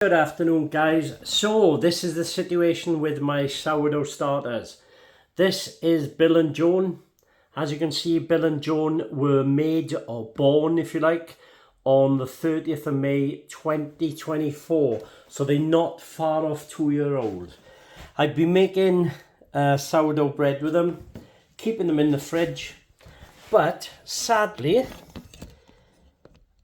Good afternoon, guys. So this is the situation with my sourdough starters. This is Bill and Joan. As you can see, Bill and Joan were made or born, if you like, on the 30th of May 2024. So they're not far off 2-year-old. I've been making sourdough bread with them, keeping them in the fridge. But sadly,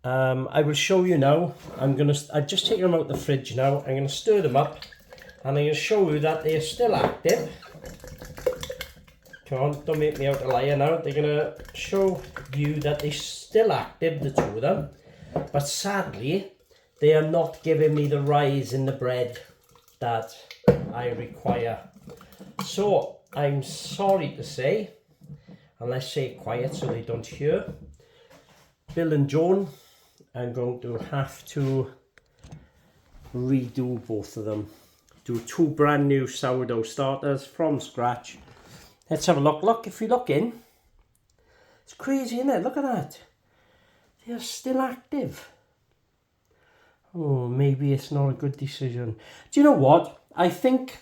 I will show you now. I've just taken them out the fridge now. I'm going to stir them up and I'm going to show you that they are still active. Come on, don't make me out a liar now. They're going to show you that they're still active, the two of them. But sadly, they are not giving me the rise in the bread that I require. So, I'm sorry to say, and let's say it quiet so they don't hear, Bill and Joan, I'm going to have to redo both of them. Do 2 brand new sourdough starters from scratch. Let's have a look. Look, if you look in, it's crazy, isn't it? Look at that. They are still active. Oh, maybe it's not a good decision. Do you know what? I think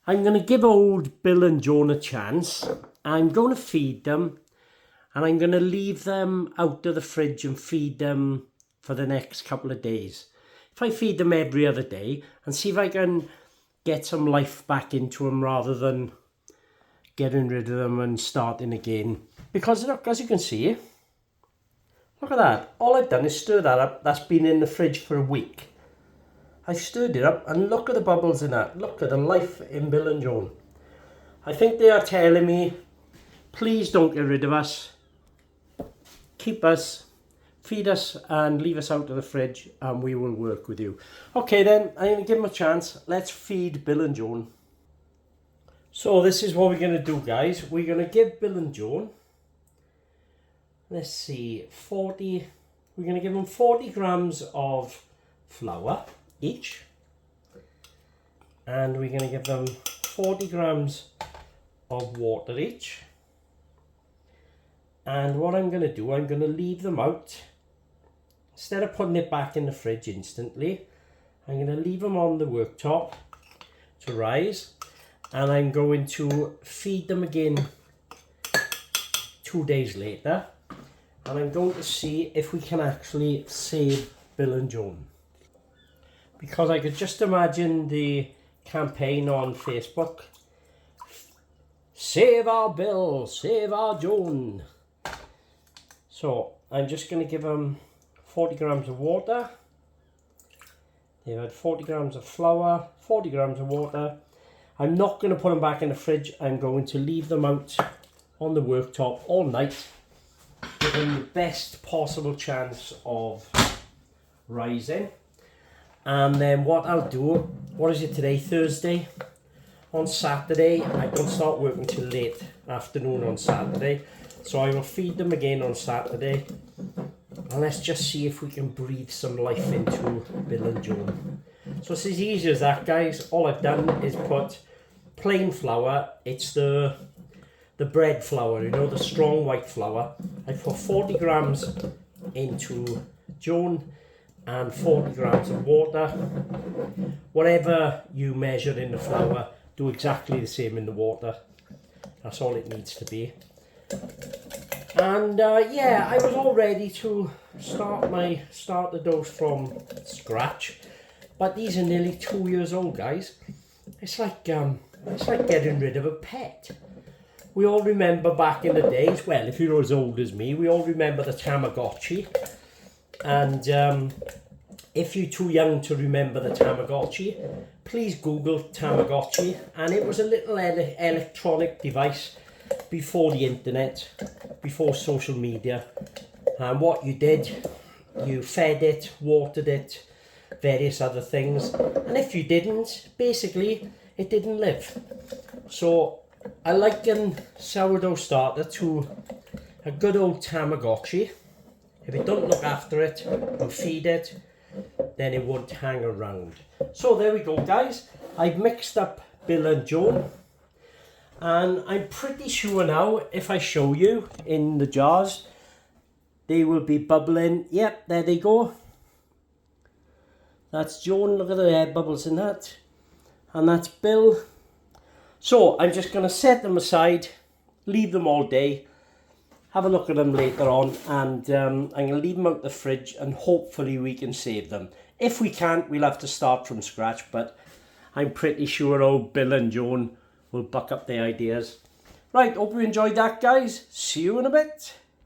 I'm going to give old Bill and Joan a chance. I'm going to feed them. And I'm going to leave them out of the fridge and feed them for the next couple of days. If I feed them every other day and see if I can get some life back into them rather than getting rid of them and starting again. Because look, as you can see, look at that. All I've done is stir that up. That's been in the fridge for a week. I stirred it up and look at the bubbles in that. Look at the life in Bill and Joan. I think they are telling me, please don't get rid of us. Keep us, feed us and leave us out of the fridge and we will work with you. Okay then, I'm going to give them a chance. Let's feed Bill and Joan. So this is what we're going to do, guys. We're going to give Bill and Joan, let's see, we're going to give them 40 grams of flour each. And we're going to give them 40 grams of water each. And what I'm going to do, I'm going to leave them out. Instead of putting it back in the fridge instantly, I'm going to leave them on the worktop to rise. And I'm going to feed them again 2 days later. And I'm going to see if we can actually save Bill and Joan. Because I could just imagine the campaign on Facebook. Save our Bill, save our Joan. So I'm just going to give them 40 grams of water. They've had 40 grams of flour, 40 grams of water. I'm not going to put them back in the fridge. I'm going to leave them out on the worktop all night. Give them the best possible chance of rising. And then what I'll do, what is it today, Thursday? On Saturday, I don't start working till late afternoon on Saturday. So I will feed them again on Saturday. And let's just see if we can breathe some life into Bill and Joan. So it's as easy as that, guys. All I've done is put plain flour. It's the bread flour, you know, the strong white flour. I put 40 grams into Joan and 40 grams of water. Whatever you measure in the flour, do exactly the same in the water. That's all it needs to be. And yeah, I was all ready to start the dough from scratch, but these are nearly 2 years old, guys. It's like getting rid of a pet. We all remember back in the days, well, if you're as old as me, we all remember the Tamagotchi. And if you're too young to remember the Tamagotchi, please Google Tamagotchi. And it was a little electronic device before the internet, before social media. And what you did, you fed it, watered it, various other things. And if you didn't, basically, it didn't live. So I liken sourdough starter to a good old Tamagotchi. If you don't look after it and feed it, then it won't hang around. So there we go, guys. I've mixed up Bill and Joan. And I'm pretty sure now, if I show you in the jars, they will be bubbling. Yep, there they go. That's Joan, look at the air bubbles in that. And that's Bill. So I'm just going to set them aside, leave them all day, have a look at them later on, and I'm going to leave them out the fridge and hopefully we can save them. If we can't, we'll have to start from scratch, but I'm pretty sure old Bill and Joan will buck up their ideas. Right, hope you enjoyed that, guys. See you in a bit.